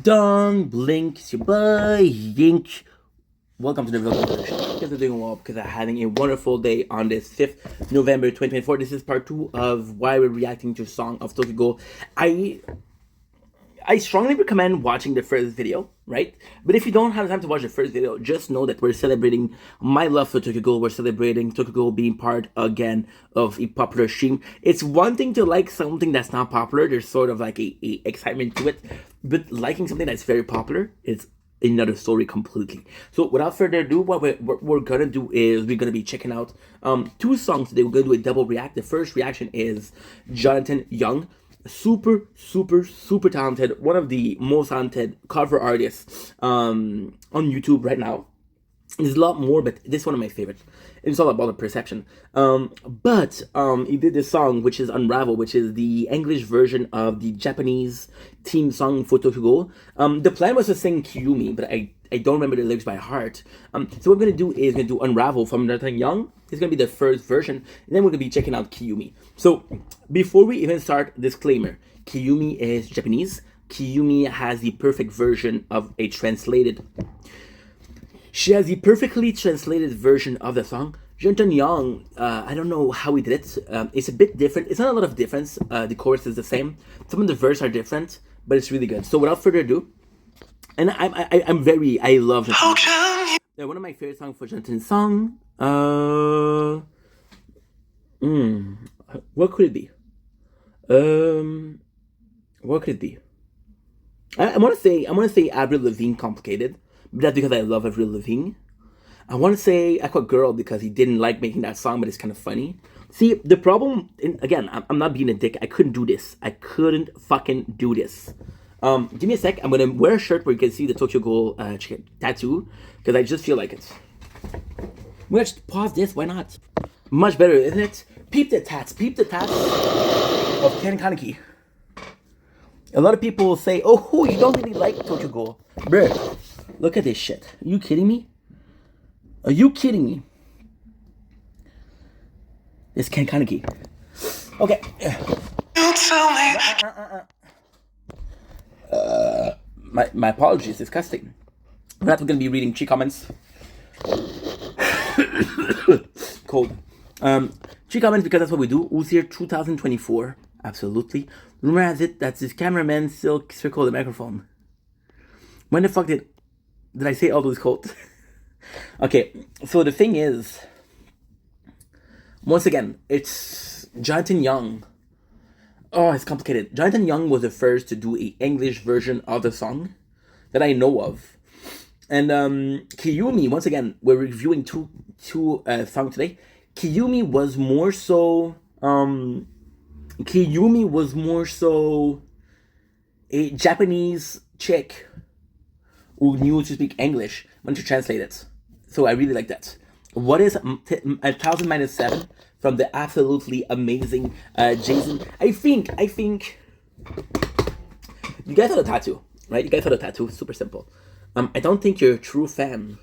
Dong, blink, it's your boy, Yink. Welcome to the vlog. Because I'm doing well, because I'm having a wonderful day on this 5th November 2024. This is part 2 of why we're reacting to a song of Tokyo Ghoul. I strongly recommend watching the first video, right? But if you don't have time to watch the first video, just know that we're celebrating my love for Tokyo Ghoul. We're celebrating Tokyo Ghoul being part, again, of a popular stream. It's one thing to like something that's not popular. There's sort of like a excitement to it. But liking something that's very popular is another story completely. So without further ado, what we're gonna do is we're gonna be checking out two songs today. We're gonna do a double react. The first reaction is Jonathan Young. Super talented, one of the most talented cover artists on YouTube right now. There's a lot more, but this is one of my favorites. It's all about the perception. But he did this song, which is Unravel, which is the English version of the Japanese theme song for Tokyo Ghoul. The plan was to sing Kiyumi, but I don't remember the lyrics by heart. So what we're going to do is going to do Unravel from Jonathan Young. It's going to be the first version, and then we're going to be checking out Kiyumi. So before we even start, disclaimer. Kiyumi is Japanese. Kiyumi has the perfect version of a translated... She has the perfectly translated version of the song. Jonathan Young, I don't know how he did it. It's a bit different. It's not a lot of difference. The chorus is the same. Some of the verses are different, but it's really good. So without further ado, and I love Jonathan. One of my favorite songs for Jonathan's song. What could it be? What could it be? I want to say Avril Lavigne Complicated, but that's because I love Avril Lavigne. I want to say Aqua Girl because he didn't like making that song, but it's kind of funny. See, the problem, again, I'm not being a dick. I couldn't do this. I couldn't fucking do this. Give me a sec. I'm going to wear a shirt where you can see the Tokyo Ghoul tattoo because I just feel like it. I'm going to pause this. Why not? Much better, isn't it? Peep the tats. Peep the tats of Ken Kaneki. A lot of people will say, oh, you don't really like Tokyo Ghoul. Bruh, look at this shit. Are you kidding me? Are you kidding me? This Ken Kaneki. Okay. You tell me. My apologies. Disgusting. We're not going to be reading 3 comments. Cold. 3 comments because that's what we do. Uzier 2024. Absolutely. Rumor has it that this cameraman still circled the microphone. When the fuck did I say all those quotes? Okay, so the thing is, once again, it's Jonathan Young. Oh, it's complicated. Jonathan Young was the first to do an English version of the song that I know of. And Kiyumi, once again, we're reviewing two songs today. Kiyumi was more so a Japanese chick who knew to speak English when to translate it. So I really like that. What is 1000 minus 7 from the absolutely amazing Jason? I think you guys saw the tattoo, right? You guys saw the tattoo. Super simple. I don't think you're a true fan.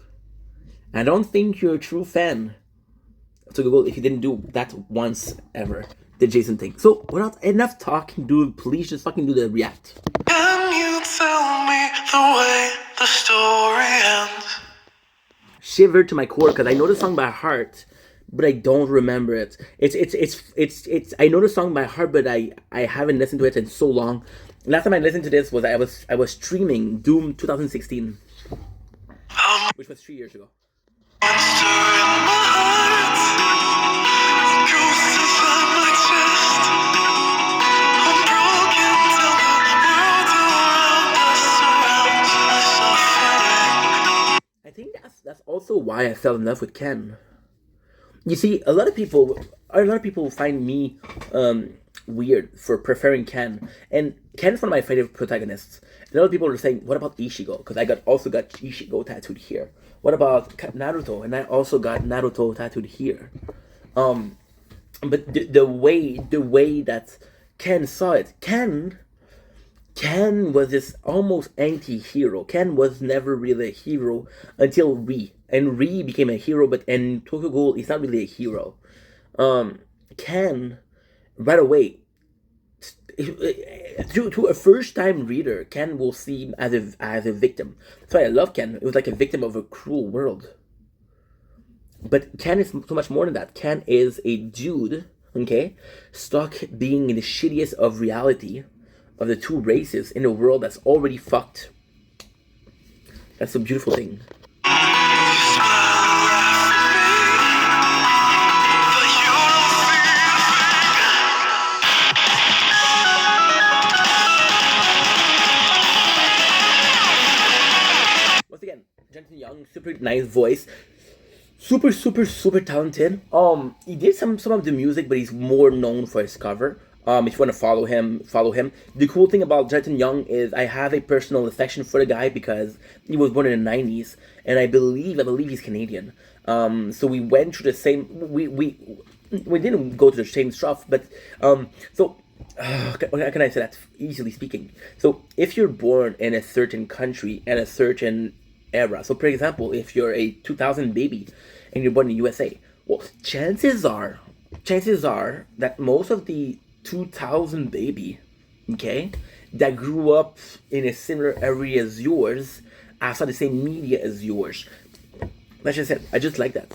I don't think you're a true fan to Google if you didn't do that once ever. The Jason thing. So without enough talking, dude, please just fucking do the react. Can you tell me the way the story ends? Shivered to my core because I know the song by heart, but I don't remember it. It's I know the song by heart, but I haven't listened to it in so long. Last time I listened to this was I was streaming Doom 2016, which was 3 years ago. I think that's also why I fell in love with Ken. You see, a lot of people find me weird for preferring Ken, and Ken's one of my favorite protagonists. A lot of people are saying, "What about Ishigo?" Because I also got Ishigo tattooed here. What about Naruto? And I also got Naruto tattooed here. But the way that Ken saw it, Ken was this almost anti-hero. Ken was never really a hero until Ri. And Ri became a hero, but in Tokyo Ghoul, he's not really a hero. Ken, right away, to a first time reader, Ken will seem as a victim. That's why I love Ken. It was like a victim of a cruel world. But Ken is so much more than that. Ken is a dude, okay, stuck being in the shittiest of reality of the two races in a world that's already fucked. That's a beautiful thing. Once again, Jensen Young, super nice voice. Super talented. He did some of the music, but he's more known for his cover. If you want to follow him, follow him. The cool thing about Jensen Young is I have a personal affection for the guy because he was born in the '90s, and I believe he's Canadian. So we went through the same. We didn't go to the same stuff, but so. How can I say that easily speaking? So if you're born in a certain country and a certain era, so for example, if you're a 2000 baby and you're born in the USA, well, chances are that most of the 2000 baby, okay, that grew up in a similar area as yours, saw the same media as yours. That's just it. I just like that.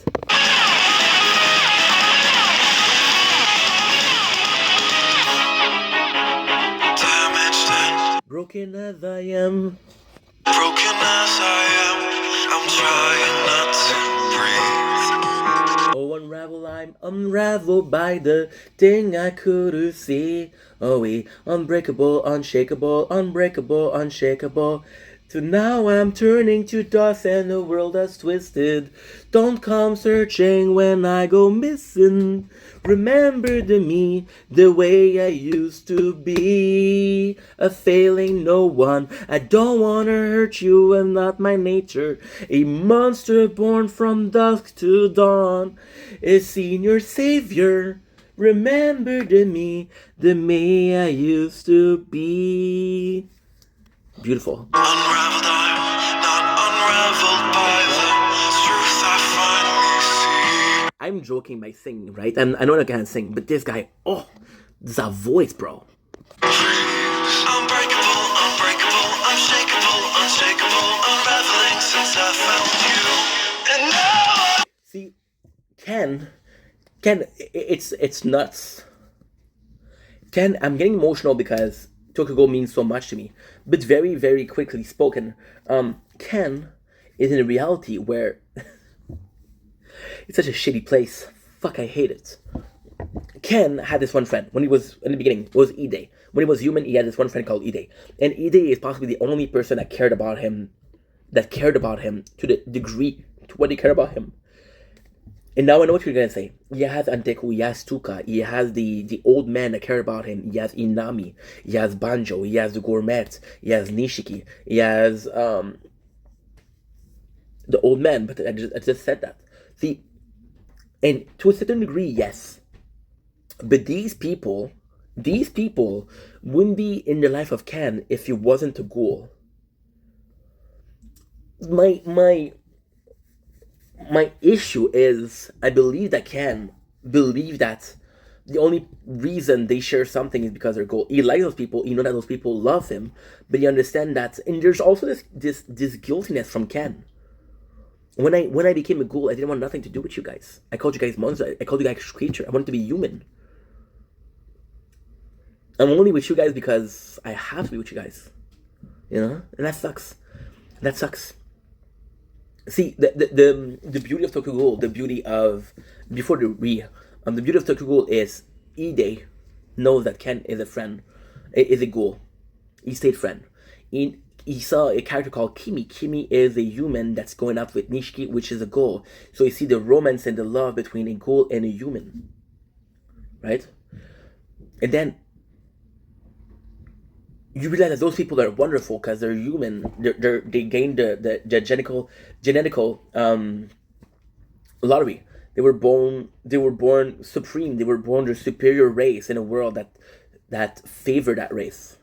Broken as I am. Broken as I am, I'm trying not to breathe. Oh, I'm unraveled by the thing I couldn't see. Oh, we unbreakable, unshakable, unbreakable, unshakable. So now I'm turning to dust and the world has twisted. Don't come searching when I go missing. Remember me the way I used to be. A failing no one. I don't wanna hurt you and not my nature. A monster born from dusk to dawn. A senior savior. Remember me the way I used to be. Beautiful. Unraveled, I'm not unraveled by the truth I finally see. I'm joking by singing, right? I know I can't sing, but this guy, oh, this is a voice, bro. Unbreakable, unbreakable, unshakable, unshakable, unraveling since I found you. And now see, Ken, it's nuts. Ken, I'm getting emotional because Tokugo means so much to me, but very, very quickly spoken. Ken is in a reality where it's such a shitty place. Fuck, I hate it. Ken had this one friend when he was in the beginning. It was Ide. When he was human, he had this one friend called Ide, and Ide is possibly the only person that cared about him to the degree to what he cared about him. And now I know what you're gonna say. He has Anteku, he has Tuka, he has the old man that care about him, he has Inami, he has Banjo, he has the Gourmet, he has Nishiki, he has the old man, but I just said that. See, and to a certain degree, yes. But these people wouldn't be in the life of Ken if he wasn't a ghoul. My issue is I believe that Ken believe that the only reason they share something is because they're ghoul. He likes those people, you know that those people love him, but you understand that, and there's also this guiltiness from Ken. When I became a ghoul, I didn't want nothing to do with you guys. I called you guys monsters. I called you guys creature. I wanted to be human. I'm only with you guys because I have to be with you guys. You know? And that sucks. That sucks. See, the beauty of Tokugo, the beauty of the beauty of Tokugo is Ide knows that Ken is a friend, is a ghoul. He stayed friend. He saw a character called Kimi. Kimi is a human that's going out with Nishiki, which is a ghoul. So you see the romance and the love between a ghoul and a human, right? And then you realize that those people are wonderful because they're human. They gained the genetical lottery. They were born supreme. They were born the superior race in a world that favored that race.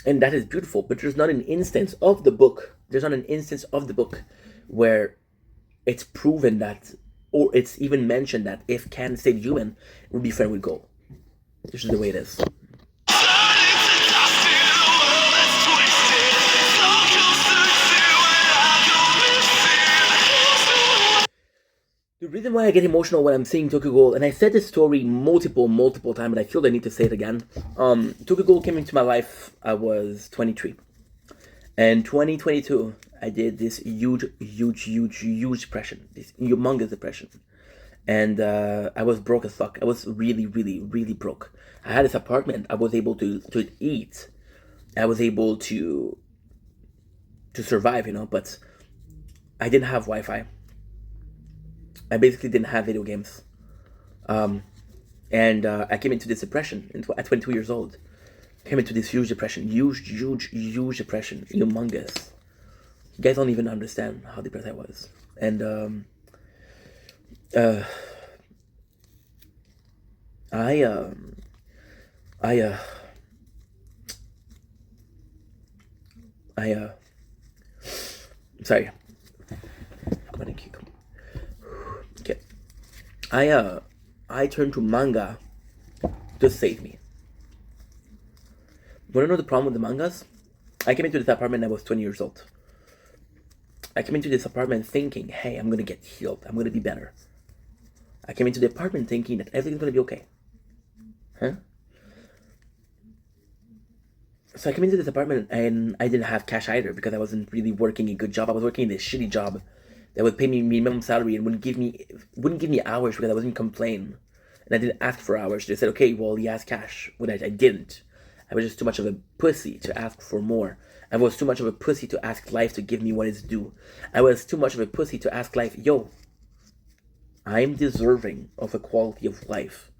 And that is beautiful. But there's not an instance of the book. Where it's proven that, or it's even mentioned that if Ken stayed human, it would be friend with Go. This is the way it is. The reason why I get emotional when I'm seeing Tokyo Ghoul, and I said this story multiple times, but I feel I need to say it again. Tokyo Ghoul came into my life. I was 23, and 2022, I did this huge depression, this humongous depression, and I was broke as fuck. I was really broke. I had this apartment. I was able to eat. I was able to survive, but I didn't have Wi-Fi. I basically didn't have video games. And I came into this depression at 22 years old. Came into this huge depression. Huge depression. Humongous. You guys don't even understand how depressed I was. And I sorry. Come on, keep. Okay. I turned to manga to save me. You wanna know the problem with the mangas? I came into this apartment when I was 20 years old. I came into this apartment thinking, hey, I'm gonna get healed. I'm gonna be better. I came into the apartment thinking that everything's gonna be okay. Huh? So I came into this apartment and I didn't have cash either because I wasn't really working a good job. I was working this shitty job that would pay me minimum salary and wouldn't give me hours because I wasn't complaining. And I didn't ask for hours. They said, okay, well, he has cash. When I didn't. I was just too much of a pussy to ask for more. I was too much of a pussy to ask life to give me what is due. I was too much of a pussy to ask life, yo, I'm deserving of a quality of life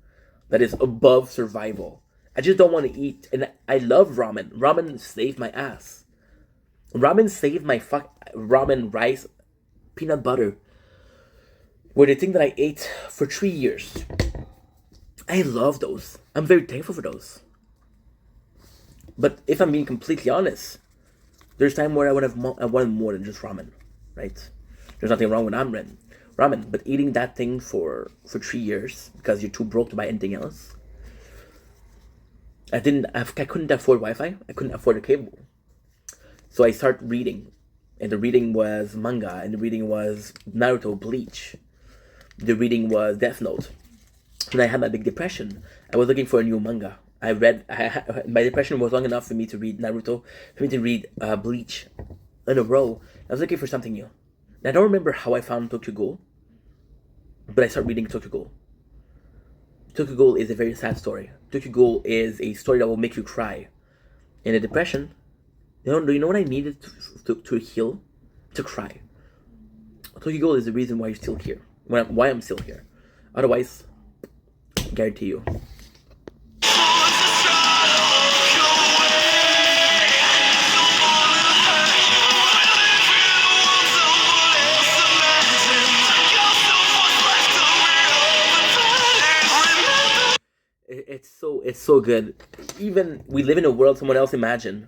that is above survival. I just don't want to eat. And I love ramen. Ramen saved my ass. Ramen saved my ramen, rice, peanut butter were the thing that I ate for 3 years. I love those. I'm very thankful for those. But if I'm being completely honest, there's time where I wanted more than just ramen, right? There's nothing wrong with ramen, but eating that thing for 3 years because you're too broke to buy anything else. I couldn't afford Wi-Fi. I couldn't afford a cable. So I started reading, and the reading was manga, and the reading was Naruto, Bleach. The reading was Death Note. When I had my big depression, I was looking for a new manga. My depression was long enough for me to read Naruto, for me to read Bleach in a row. I was looking for something new. And I don't remember how I found Tokyo Ghoul, but I started reading Tokyo Ghoul. Tokyo Ghoul is a very sad story. Tokyo Ghoul is a story that will make you cry. In a depression, do you know what I needed to heal? To cry. Tokyo Ghoul is the reason why you're still here. Why I'm still here. Otherwise, I guarantee you. It's so good. Even we live in a world someone else imagined.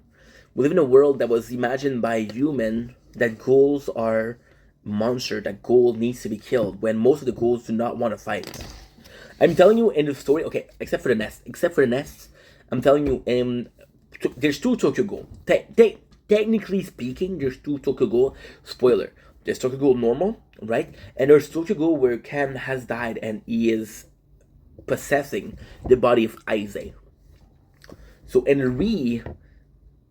We live in a world that was imagined by human that ghouls are monster, that ghoul needs to be killed when most of the ghouls do not want to fight. I'm telling you in the story, okay, except for the nests, I'm telling you, there's two Tokyo Ghoul. Technically speaking, there's two Tokyo Ghoul. Spoiler: there's Tokyo Ghoul normal, right? And there's Tokyo Ghoul where Ken has died and he is possessing the body of Aize. So in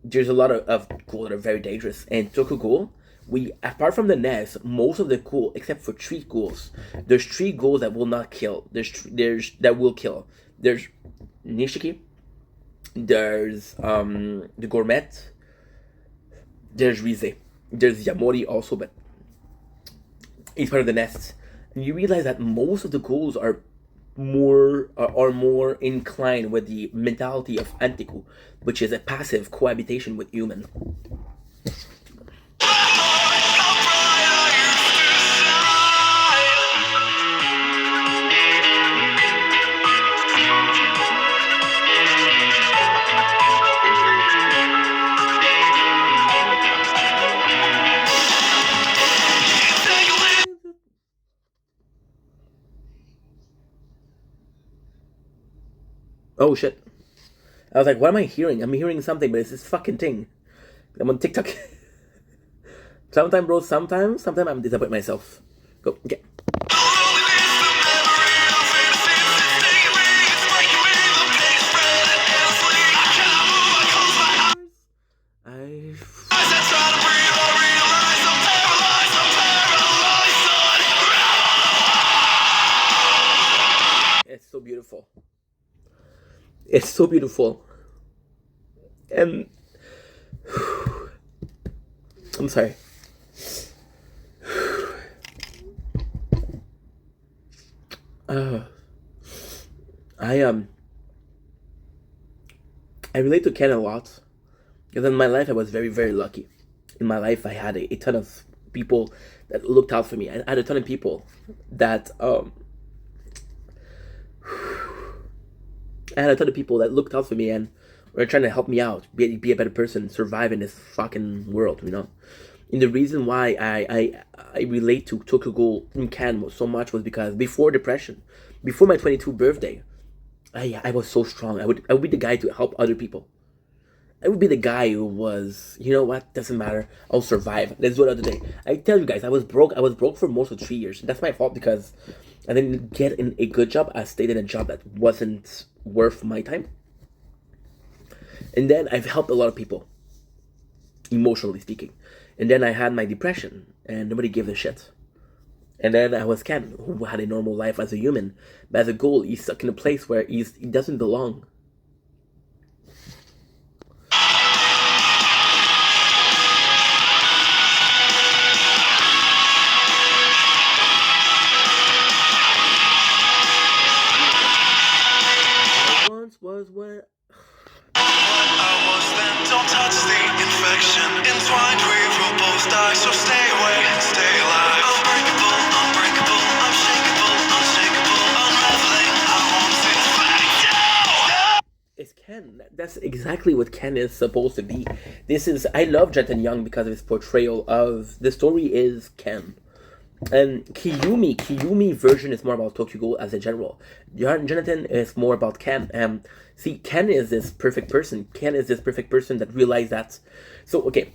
there's a lot of ghoul that are very dangerous. And Tokyo Ghoul, apart from the nest, most of the ghoul, except for 3 ghouls, there's 3 ghouls that will not kill. There's that will kill. There's Nishiki. There's the Gourmet. There's Rize. There's Yamori also, but he's part of the nest. And you realize that most of the ghouls are more inclined with the mentality of Antiku, which is a passive cohabitation with human. Oh shit. I was like, what am I hearing? I'm hearing something, but it's this fucking thing. I'm on TikTok. Sometimes, bro, sometimes I'm disappointed myself. Go, okay. I... It's so beautiful. It's so beautiful. And I'm sorry. I I relate to Ken a lot because in my life I was very very lucky. In my life I had a ton of people that looked out for me. I had a ton of people that I had a ton of people that looked out for me and were trying to help me out, be a better person, survive in this fucking world, you know. And the reason why I relate to Tokyo Ghoul in Ken so much was because before depression, before my 22 birthday, I was so strong. I would be the guy to help other people. I would be the guy who was, you know what, doesn't matter. I'll survive. Let's do it another day. I tell you guys, I was broke. I was broke for most of 3 years. That's my fault because I didn't get in a good job. I stayed in a job that wasn't worth my time. And then I've helped a lot of people, emotionally speaking. And then I had my depression, and nobody gave a shit. And then I was Ken, who had a normal life as a human. But as a ghoul, he's stuck in a place where he doesn't belong. Once was where... I was then, don't touch the infection. Entwined, we will both die, so stay away, stay alive. Unbreakable, unbreakable, unshakable, unshakable, unraveling. I won't infect you. It's Ken. That's exactly what Ken is supposed to be. I love Jonathan Young because of his portrayal of... The story is Ken. And Kiyumi version is more about Tokyo Ghoul as a general. Jonathan is more about Ken. See, Ken is this perfect person. Ken is this perfect person that realized that. So, okay.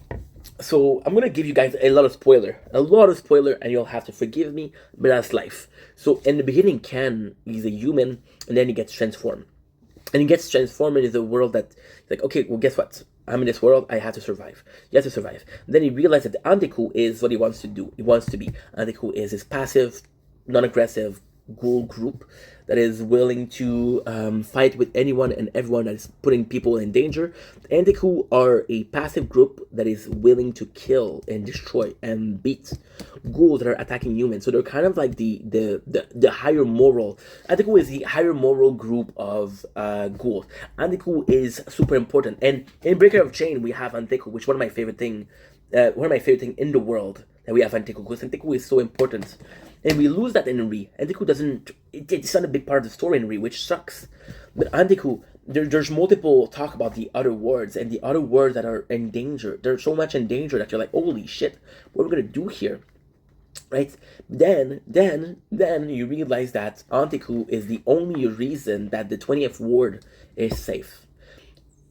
So, I'm going to give you guys a lot of spoiler. And you'll have to forgive me, but that's life. So, in the beginning, Ken is a human, and then he gets transformed. And he gets transformed into a world that, like, okay, well, guess what? I'm in this world, I have to survive. You have to survive. Then he realized that the Antiku is what he wants to do. He wants to be. Antiku is his passive, non-aggressive ghoul group that is willing to fight with anyone and everyone that is putting people in danger. The Antiku are a passive group that is willing to kill and destroy and beat ghouls that are attacking humans. So they're kind of like the higher moral. Antiku is the higher moral group of ghouls. Antiku is super important. And in Breaker of Chain, we have Antiku, which one of my favorite thing in the world that we have Antiku, because Antiku is so important. And we lose that in Re. Antiku doesn't... It's not a big part of the story in Re, which sucks. But Antiku, there's multiple talk about the other words, and the other words that are in danger. They're so much in danger that you're like, holy shit, what are we going to do here? Right? Then you realize that Antiku is the only reason that the 20th ward is safe.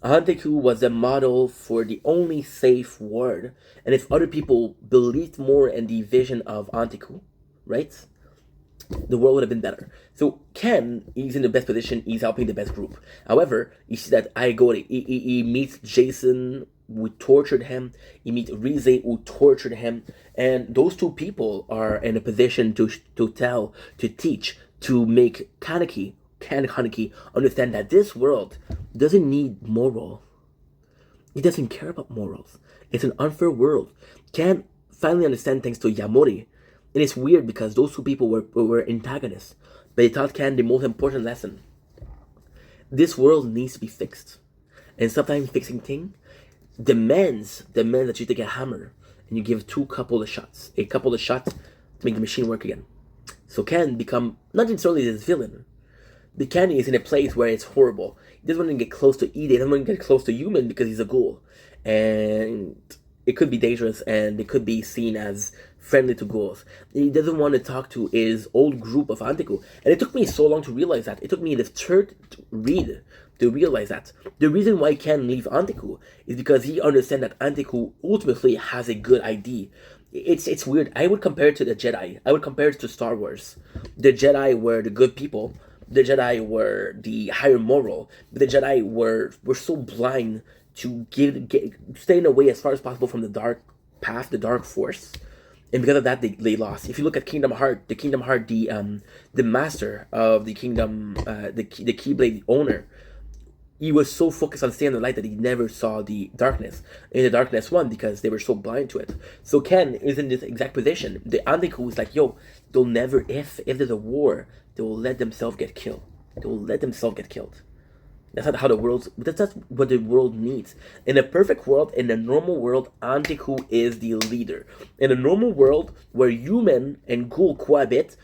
Antiku was a model for the only safe ward. And if other people believed more in the vision of Antiku, right, the world would have been better. So Ken, he's in the best position, he's helping the best group. However, you see that he meets Jason, who tortured him. He meets Rize, who tortured him. And those two people are in a position to teach, to make Ken Kaneki understand that this world doesn't need moral. It doesn't care about morals. It's an unfair world. Ken finally understand thanks to Yamori. And it's weird because those two people were antagonists. But they taught Ken the most important lesson. This world needs to be fixed. And sometimes fixing things demands that you take a hammer and you give a couple of shots to make the machine work again. So Ken become not necessarily this villain, but Ken is in a place where it's horrible. He doesn't want to get close to Ide, he doesn't want to get close to human because he's a ghoul. And it could be dangerous and it could be seen as friendly to ghouls. He doesn't want to talk to his old group of Antiku. And it took me so long to realize that. It took me the third read to realize that. The reason why Ken leave Antiku is because he understands that Antiku ultimately has a good idea. It's weird. I would compare it to the Jedi. I would compare it to Star Wars. The Jedi were the good people. The Jedi were the higher moral. But the Jedi were so blind to staying away as far as possible from the dark path, the dark force, and because of that, they lost. If you look at Kingdom Heart, the master of the kingdom, the Keyblade owner, he was so focused on staying in the light that he never saw the darkness. And the darkness won because they were so blind to it. So Ken is in this exact position. The Antiku is like, yo, they'll never, if there's a war, they will let themselves get killed. They will let themselves get killed. That's not how the world. That's what the world needs. In a perfect world, in a normal world, Antiku is the leader. In a normal world where human and ghoul cohabit,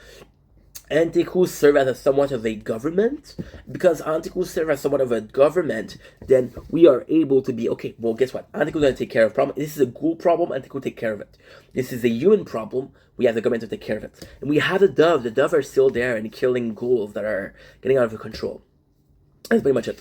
Antiku serve as somewhat of a government. Because Antiku serve as somewhat of a government, then we are able to be okay. Well, guess what? Antiku going to take care of problem. This is a ghoul problem. Antiku will take care of it. This is a human problem. We have the government to take care of it. And we have the dove. The dove are still there and killing ghouls that are getting out of control. That's pretty much it.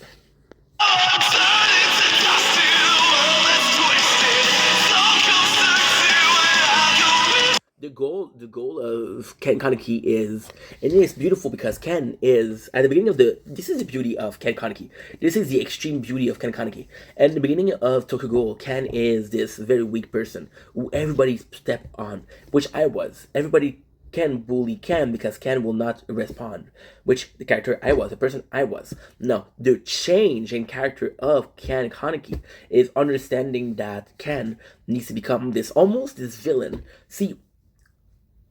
The goal of Ken Kaneki is, and it's beautiful because Ken is at the beginning of this is the beauty of Ken Kaneki. This is the extreme beauty of Ken Kaneki. At the beginning of Tokyo Ghoul, Ken is this very weak person who everybody step on, which I was. Everybody can bully Ken because Ken will not respond, which the character I was, the person I was. No, the change in character of Ken Kaneki is understanding that Ken needs to become almost this villain. See,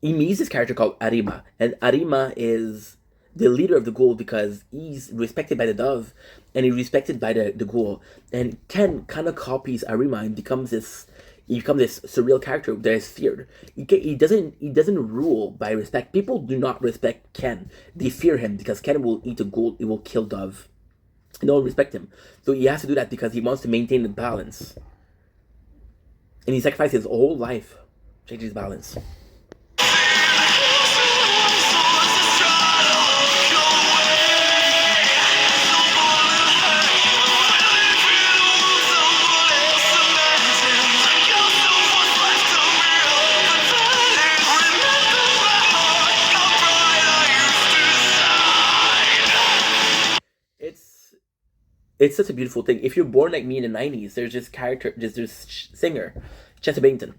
he meets this character called Arima, and Arima is the leader of the ghoul because he's respected by the dove and he's respected by the ghoul. And Ken kind of copies Arima and becomes this surreal character that is feared. He doesn't rule by respect. People do not respect Ken. They fear him because Ken will eat a ghoul. He will kill dove. No one respect him. So he has to do that because he wants to maintain the balance. And he sacrifices his whole life to change his balance. It's such a beautiful thing. If you're born like me in the 90s, there's this character, this singer, Chester Bennington,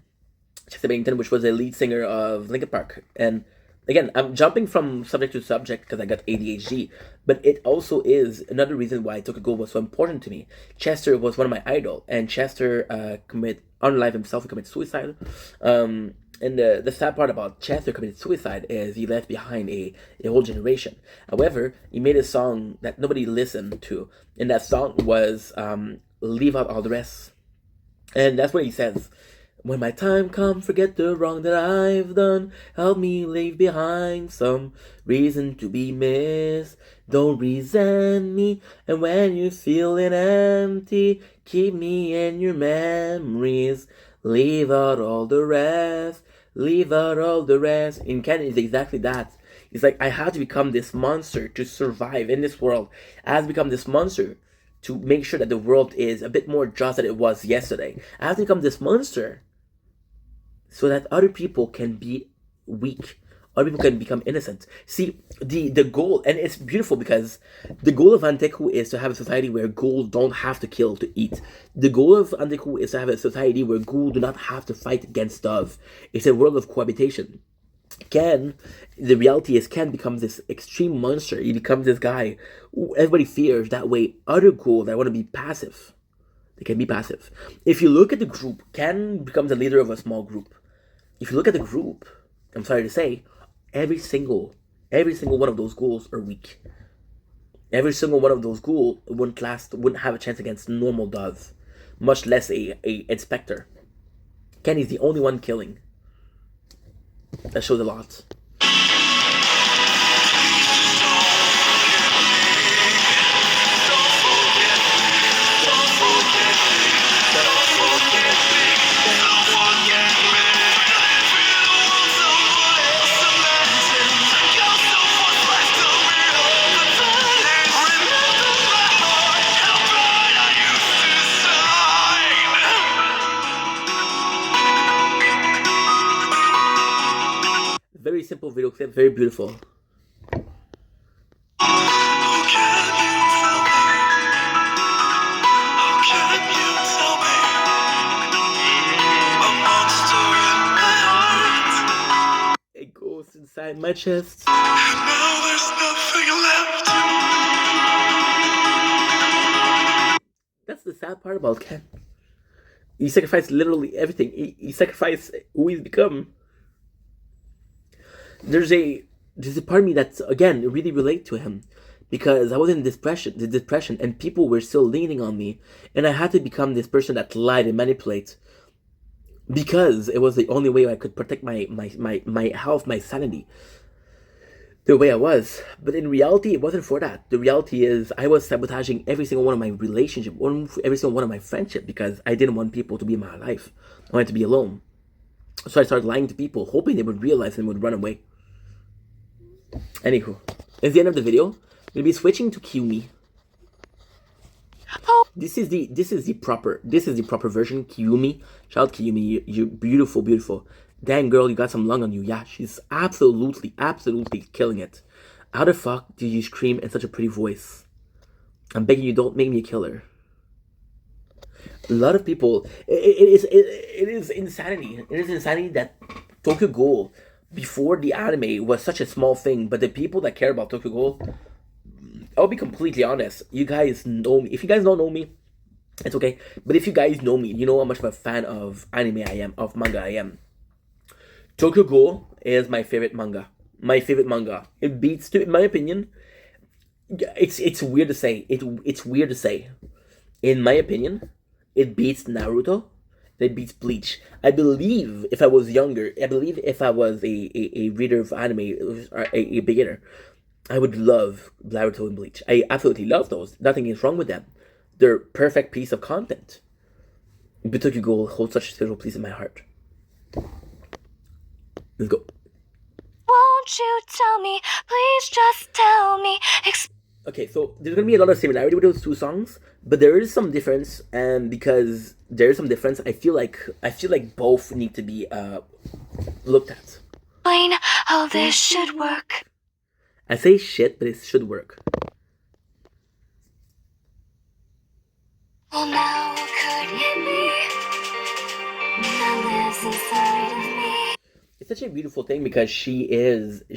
which was the lead singer of Linkin Park. And again, I'm jumping from subject to subject because I got ADHD, but it also is another reason why Tokyo Ghoul was so important to me. Chester was one of my idol, and Chester unalive himself and committed suicide. And the sad part about Chester committing suicide is he left behind a whole generation. However, he made a song that nobody listened to, and that song was Leave Out All the Rest. And that's what he says. When my time comes, forget the wrong that I've done. Help me leave behind some reason to be missed. Don't resent me. And when you're feeling empty, keep me in your memories. Leave out all the rest. Leave out all the rest. In Ken is exactly that. It's like I had to become this monster to survive in this world. I have to become this monster to make sure that the world is a bit more just than it was yesterday. I have to become this monster so that other people can be weak. Other people can become innocent. See, the goal, and it's beautiful because the goal of Anteku is to have a society where ghouls don't have to kill to eat. The goal of Anteku is to have a society where ghouls do not have to fight against dove. It's a world of cohabitation. Ken, the reality is Ken becomes this extreme monster. He becomes this guy who everybody fears. That way, other ghouls that want to be passive, they can be passive. If you look at the group, Ken becomes the leader of a small group. If you look at the group, I'm sorry to say, every single one of those ghouls are weak. Every single one of those ghouls wouldn't have a chance against normal dove, much less a inspector. Kenny's the only one killing. That shows a lot. Very simple video clip, very beautiful. Oh, can you tell me? Oh, can you tell me? A monster in my heart. It goes inside my chest. And now there's nothing left. That's the sad part about Ken. He sacrificed literally everything. He sacrificed who he's become. There's a part of me that's again really relate to him, because I was in depression, and people were still leaning on me, and I had to become this person that lied and manipulate, because it was the only way I could protect my health, my sanity, the way I was. But in reality, it wasn't for that. The reality is I was sabotaging every single one of my relationship, every single one of my friendship, because I didn't want people to be in my life. I wanted to be alone. So I started lying to people, hoping they would realize and would run away. Anywho, it's the end of the video. We'll be switching to Kiyomi. Oh. This is the proper version. Kiyomi. Shout out Kiyomi, you beautiful, beautiful. Dang girl, you got some lung on you. Yeah, she's absolutely killing it. How the fuck do you scream in such a pretty voice? I'm begging you, don't make me a killer. A lot of people, it is insanity. It is insanity that Tokyo Ghoul, before the anime, was such a small thing, but the people that care about Tokyo Ghoul, I'll be completely honest. You guys know me. If you guys don't know me, it's okay. But if you guys know me, you know how much of a fan of anime I am, of manga I am. Tokyo Ghoul is my favorite manga. It beats, in my opinion, it's weird to say. It's weird to say. In my opinion, it beats Naruto. It beats Bleach. I believe if I was younger, if I was a reader of anime, or a beginner, I would love Naruto and Bleach. I absolutely love those. Nothing is wrong with them. They're perfect piece of content. But Tokyo Ghoul holds such a special place in my heart. Let's go. Won't you tell me? Please just tell me. Okay, so there's gonna be a lot of similarity with those two songs, but there is some difference, and because there is some difference, I feel like both need to be looked at. Explain how this should work. I say shit, but it should work. Well, now what could it be that lives inside of me? It's such a beautiful thing, because she is a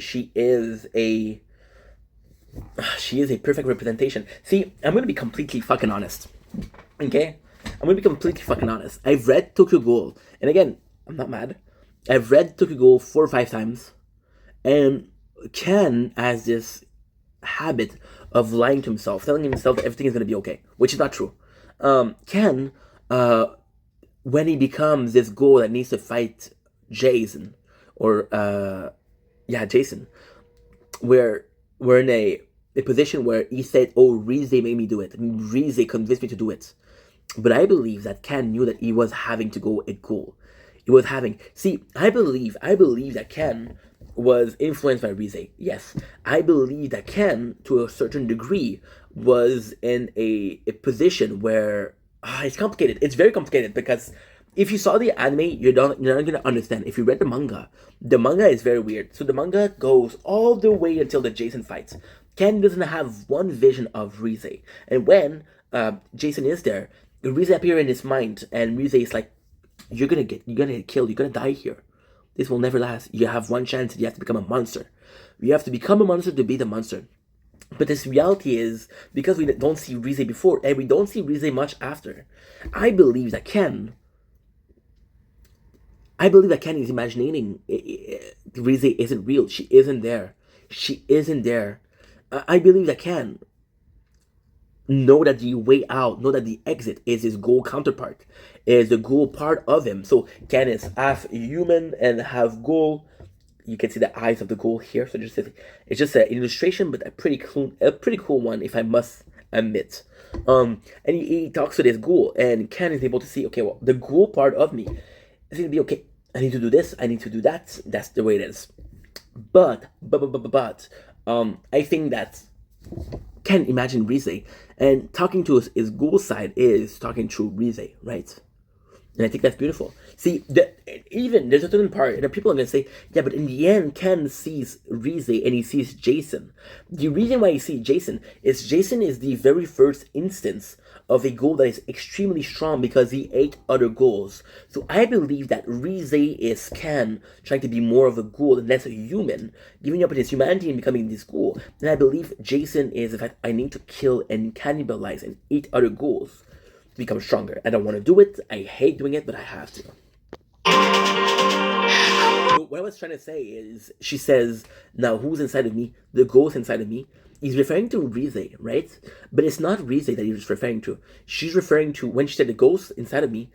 perfect representation. See, I'm gonna be completely fucking honest. Okay? I'm gonna be completely fucking honest. I've read Tokyo Ghoul, and again, I'm not mad. I've read Tokyo Ghoul 4 or 5 times, and Ken has this habit of lying to himself, telling himself that everything is gonna be okay, which is not true. Ken, when he becomes this ghoul that needs to fight Jason, or Jason, where we're in a position where he said, "Oh, Rize made me do it. Rize convinced me to do it." But I believe that Ken knew that he was having to go a ghoul. He was having. See, I believe that Ken was influenced by Rize. Yes, I believe that Ken, to a certain degree, was in a position where it's complicated. It's very complicated, because if you saw the anime, you're not gonna understand. If you read the manga is very weird. So the manga goes all the way until the Jason fights. Ken doesn't have one vision of Rize, and when Jason is there, Rize appears in his mind, and Rize is like, "You're gonna get killed. You're gonna die here. This will never last. You have one chance, and you have to become a monster. You have to become a monster to be the monster." But this reality is, because we don't see Rize before, and we don't see Rize much after, I believe that Ken is imagining Rize isn't real. She isn't there. I believe that Ken know that the way out, know that the exit is his ghoul counterpart, is the ghoul part of him. So Ken is half human and half ghoul. You can see the eyes of the ghoul here. So it's just an illustration, but a pretty cool one, if I must admit. And he talks to this ghoul, and Ken is able to see, okay, well, the ghoul part of me is gonna be okay. I need to do this. I need to do that. That's the way it is. But I think that Ken imagine Rize, and talking to his ghoul side is talking to Rize, right? And I think that's beautiful. See, even there's a certain part, and people are gonna say, yeah, but in the end, Ken sees Rize and he sees Jason. The reason why he sees Jason is the very first instance of a ghoul that is extremely strong because he ate other ghouls. So I believe that Rize is Ken trying to be more of a ghoul and less a human, giving up on his humanity and becoming this ghoul. And I believe Jason is the fact I need to kill and cannibalize and eat other ghouls to become stronger. I don't want to do it. I hate doing it, but I have to. So what I was trying to say is, she says, now who's inside of me? The ghost inside of me. He's referring to Rize, right? But it's not Rize that he's referring to. She's referring to, when she said the ghost inside of me,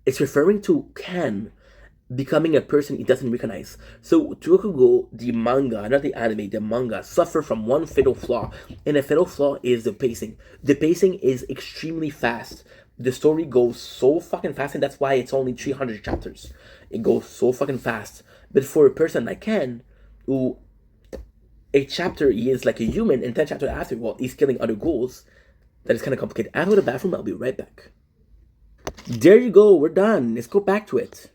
it's referring to Ken becoming a person he doesn't recognize. So Tokugo, the manga, not the anime, the manga, suffer from one fatal flaw, and the fatal flaw is the pacing. The pacing is extremely fast. The story goes so fucking fast, and that's why it's only 300 chapters. It goes so fucking fast. But for a person like Ken, who a chapter he is like a human, and 10 chapters after, well, he's killing other ghouls, that is kind of complicated. I have to go to the bathroom, I'll be right back. There you go, we're done. Let's go back to it.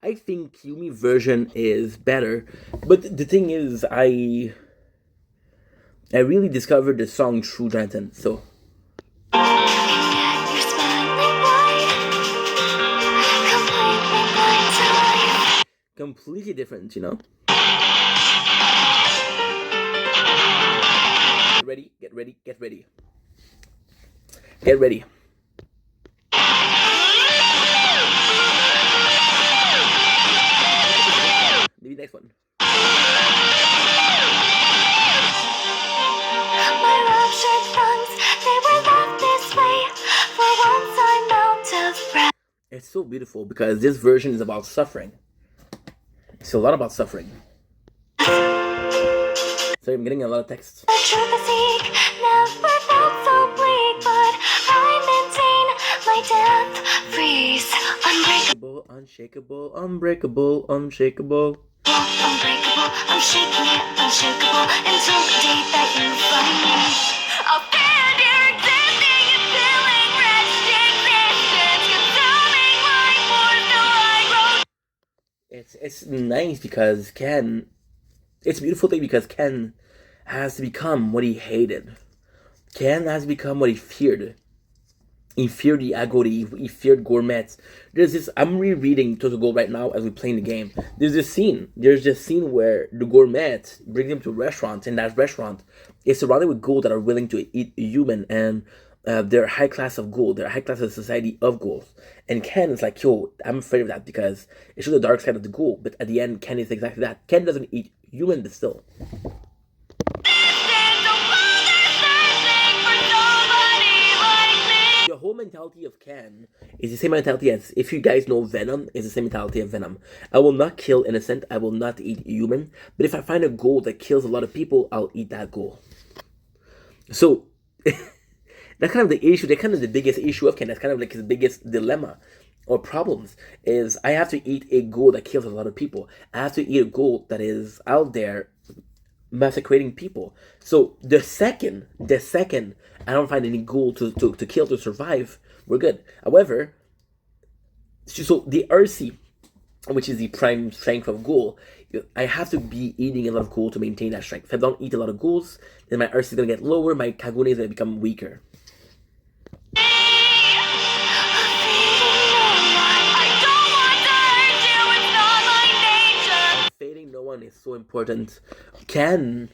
I think Yumi version is better, but the thing is, I really discovered the song through Jonathan, so. Completely different, you know? Get ready, get ready, get ready. Get ready. Maybe next one. My ruptured lungs, they were left this way. For once I'm out of breath. It's so beautiful because this version is about suffering. It's a lot about suffering. Sorry, I'm getting a lot of text. The truth I seek never felt so bleak, but I maintain my death freeze. Unbreakable, Unshakable, unbreakable, unshakable. unbreakable, I'm shaking it, unshakable, until the day that you find me. I'll stand here existing and feeling wretched existence, consuming my force till I grow. It's nice because Ken. It's a beautiful thing because Ken has to become what he hated. Ken has become what he feared. He feared the agony. He feared gourmets. There's this. I'm rereading Totogo right now as we're playing the game. There's this scene. There's this scene where the gourmet brings him to a restaurant, and that restaurant is surrounded with ghouls that are willing to eat human, and they're high class of ghoul. They're high class of society of ghouls. And Ken is like, yo, I'm afraid of that because it shows the dark side of the ghoul. But at the end, Ken is exactly that. Ken doesn't eat human, but still. The whole mentality of Ken is the same mentality as, if you guys know Venom, is the same mentality of Venom. I will not kill innocent, I will not eat human, but if I find a ghoul that kills a lot of people, I'll eat that ghoul. So, that's kind of the issue, that's kind of the biggest issue of Ken, that's kind of like his biggest dilemma or problems, is I have to eat a ghoul that kills a lot of people. I have to eat a ghoul that is out there massacring people. So the second I don't find any ghoul to kill to survive, we're good. However, so the RC, which is the prime strength of ghoul, I have to be eating a lot of ghoul to maintain that strength. If I don't eat a lot of ghouls, then my RC is gonna get lower, my Kagune is gonna become weaker. Fading no one is so important. Ken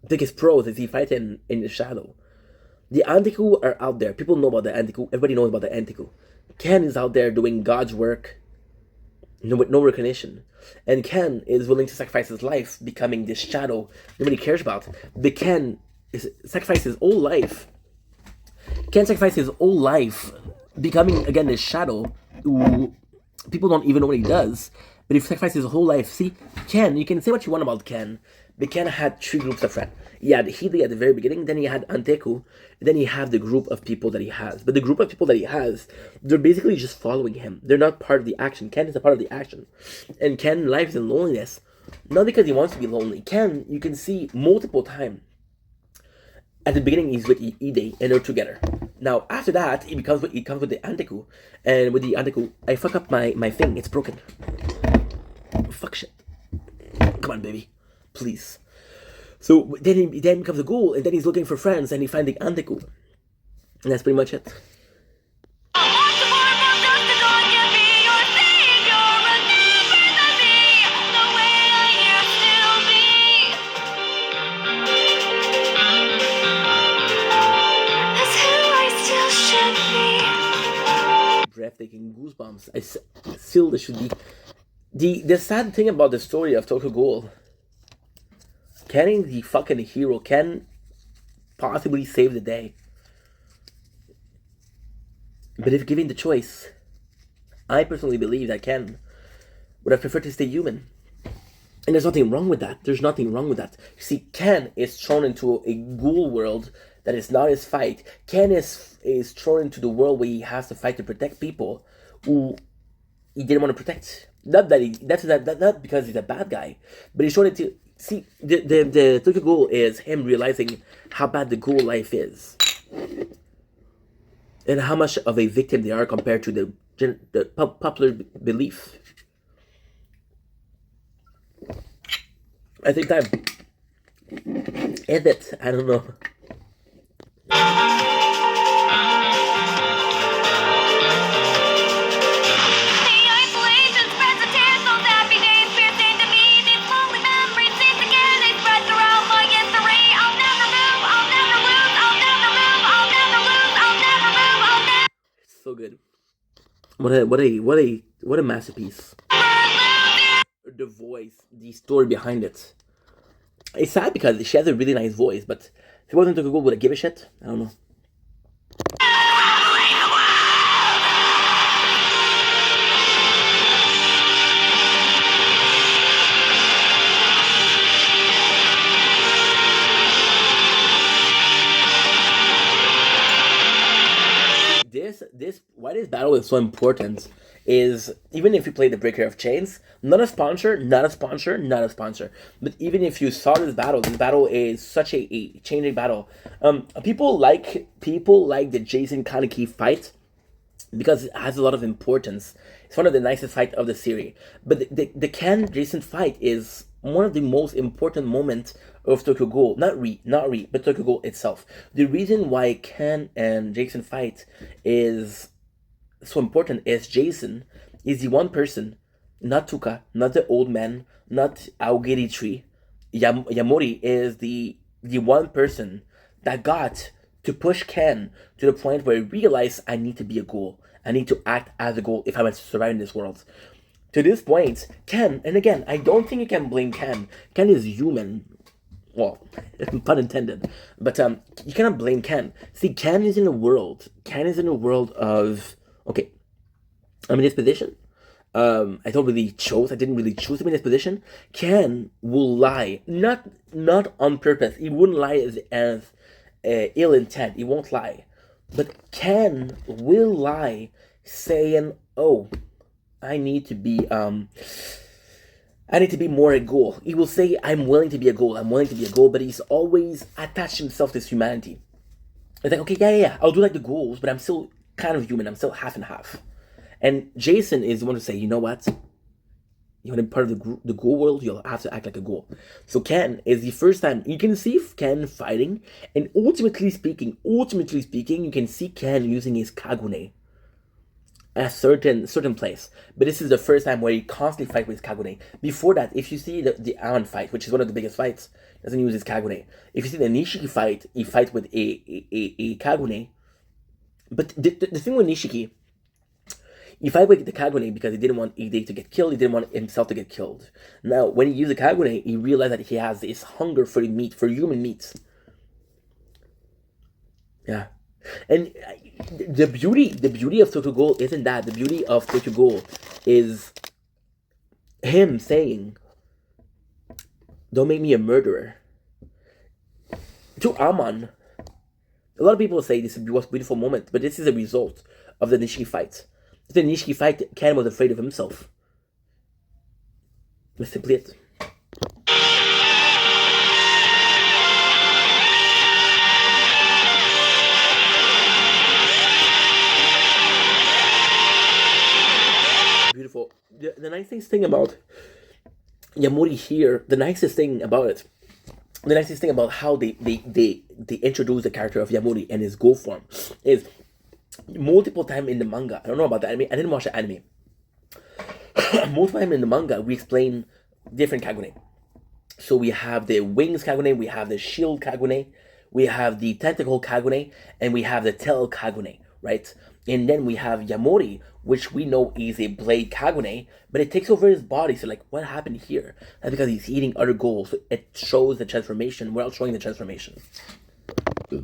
biggest pros is he fight in the shadow. The Antiku are out there. People know about the Antiku. Everybody knows about the Antiku. Ken is out there doing God's work with no recognition. And Ken is willing to sacrifice his life, becoming this shadow nobody cares about. But Ken sacrificed his whole life. Ken sacrificed his whole life, becoming again this shadow who people don't even know what he does. But he sacrificed his whole life. See, Ken, you can say what you want about Ken, but Ken had 3 groups of friends. He had Hide at the very beginning, then he had Anteku, then he had the group of people that he has. But the group of people that he has, they're basically just following him. They're not part of the action. Ken is a part of the action. And Ken lives in loneliness Not because he wants to be lonely. Ken, you can see multiple times. At the beginning, he's with Ide, and they're together. Now, after that, he comes with the Antiku, and with the Antiku, I fuck up my thing. It's broken. Fuck shit. Come on, baby, please. So then he becomes a ghoul, and then he's looking for friends, and he finds the Antiku, and that's pretty much it. Breathtaking goosebumps. I feel this should be the sad thing about the story of Tokyo Ghoul. Ken the fucking hero can possibly save the day, but if given the choice, I personally believe that Ken would have preferred to stay human. And there's nothing wrong with that. There's nothing wrong with that. You see, Ken is thrown into a ghoul world that is not his fight. Ken is thrown into the world where he has to fight to protect people who he didn't want to protect. Not because he's a bad guy, but he's thrown into. See, the Tokyo Ghoul is him realizing how bad the ghoul life is, and how much of a victim they are compared to the popular belief. I think that edit. I don't know. So good. What a masterpiece. The voice, the story behind it. It's sad because she has a really nice voice, but if it wasn't Tokyo Ghoul, would I give a shit? I don't know. Why this battle is so important is, even if you play the Breaker of Chains, not a sponsor, but even if you saw this battle is such a changing battle. People like the Jason Kaneki fight because it has a lot of importance. It's one of the nicest fights of the series. But the Ken Jason fight is one of the most important moments of Tokyo Ghoul. Not Re, but Tokyo Ghoul itself. The reason why Ken and Jason fight is so important is Jason is the one person, not Tuka, not the old man, not Aogiri Tree. Yamori is the one person that got to push Ken to the point where he realized, I need to be a ghoul. I need to act as a ghoul if I'm to survive in this world. To this point, Ken, and again, I don't think you can blame Ken. Ken is human. Well, pun intended. But you cannot blame Ken. See, Ken is in a world of, okay, I'm in this position. I didn't really choose to be in this position. Ken will lie, not on purpose. He wouldn't lie as ill intent. He won't lie. But Ken will lie, saying, oh, I need to be more a ghoul. He will say, I'm willing to be a ghoul, but he's always attached himself to his humanity. It's like, okay, yeah, I'll do like the ghouls, but I'm still kind of human. I'm still half and half. And Jason is the one to say, you know what? You want to be part of the ghoul world, you'll have to act like a ghoul. So Ken is the first time you can see Ken fighting, and ultimately speaking, you can see Ken using his Kagune at a certain place. But this is the first time where he constantly fights with his Kagune. Before that, if you see the Aon fight, which is one of the biggest fights, he doesn't use his Kagune. If you see the Nishiki fight, he fights with a Kagune. But the thing with Nishiki, he fight with the Kagune because he didn't want Ide to get killed, he didn't want himself to get killed. Now, when he used the Kagune, he realized that he has this hunger for meat, for human meat. Yeah. And the beauty of Tokyo Ghoul isn't that. The beauty of Tokyo Ghoul is him saying, don't make me a murderer. To Amon, a lot of people say this was a beautiful moment, but this is a result of the Nishiki fight. The Nishiki fight, Ken was afraid of himself. That's simply it. the nicest thing about Yamori here, the nicest thing about how they introduce the character of Yamori and his ghoul form is multiple time in the manga. I don't know about the anime. I didn't watch the anime. Multiple time in the manga, we explain different Kagune. So we have the wings Kagune, we have the shield Kagune, we have the tentacle Kagune, and we have the tail Kagune, right? And then we have Yamori, which we know is a blade Kagune, but it takes over his body. So, like, what happened here? That's because he's eating other ghouls. So it shows the transformation without showing the transformation. At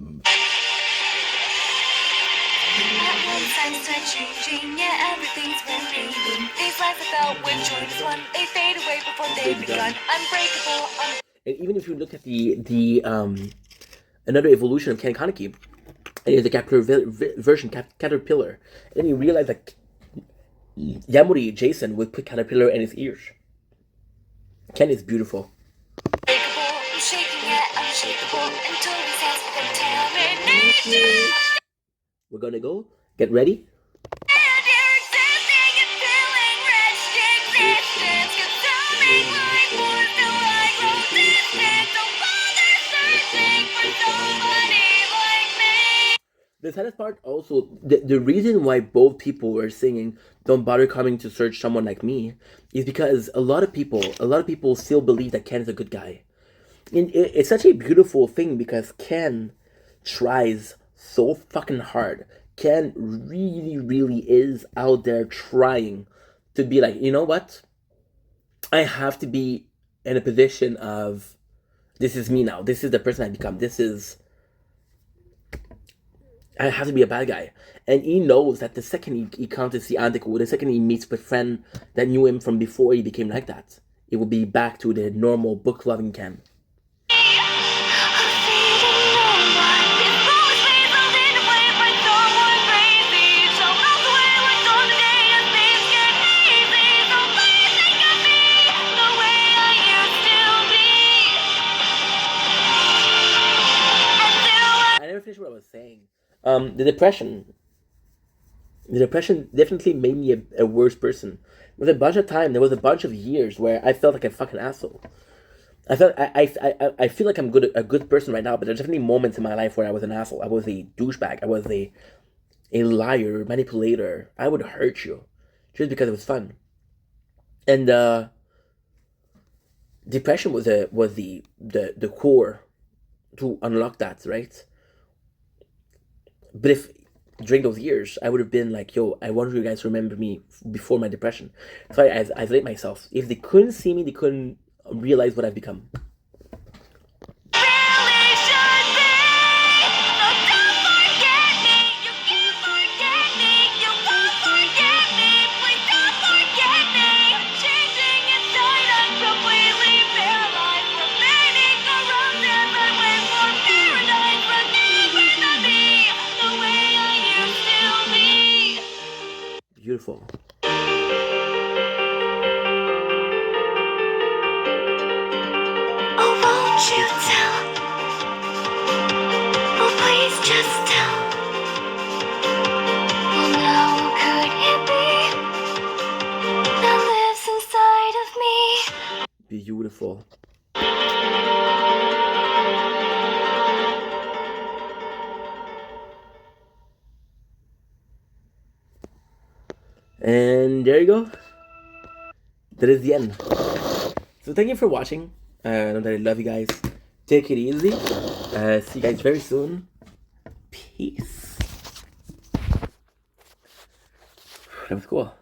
once I'm changing, yeah, everything's moving. These lives without with joy is one. They fade away before they've begun. Unbreakable, And even if you look at the another evolution of Ken Kaneki, it is the version Caterpillar, and then you realize that Yamori Jason would put Caterpillar in his ears. Ken is beautiful. unbreakable, I'm shaking yet unshakable until we sense contamination. We're gonna go. Get ready. And you're existing and feeling wretched existence. Consuming life force till I grow distant. Don't bother searching for somebody like me. The saddest part also, the reason why both people were singing "Don't bother coming to search someone like me" is because a lot of people still believe that Ken is a good guy. And it's such a beautiful thing because Ken tries so fucking hard. Ken really, really is out there trying to be like, you know what? I have to be in a position of, this is me now. This is the person I become. I have to be a bad guy. And he knows that the second he encounters the Antico, the second he meets with a friend that knew him from before he became like that, it will be back to the normal book-loving Ken. I never finished what I was saying. The depression definitely made me a worse person. There was a bunch of time, there was a bunch of years where I felt like a fucking asshole. I feel like I'm a good person right now, but there's definitely moments in my life where I was an asshole. I was a douchebag. I was a liar, manipulator. I would hurt you just because it was fun. And depression was the core to unlock that, right? But if during those years I would have been like, yo, I want you guys to remember me before my depression. So I isolate myself. If they couldn't see me, they couldn't realize what I've become. Beautiful. Oh, won't you tell? Oh, please just tell. Well, now who could it be that lives inside of me? Beautiful. And there you go. That is the end. So thank you for watching. I know that I love you guys. Take it easy. See you guys very soon. Peace. That was cool.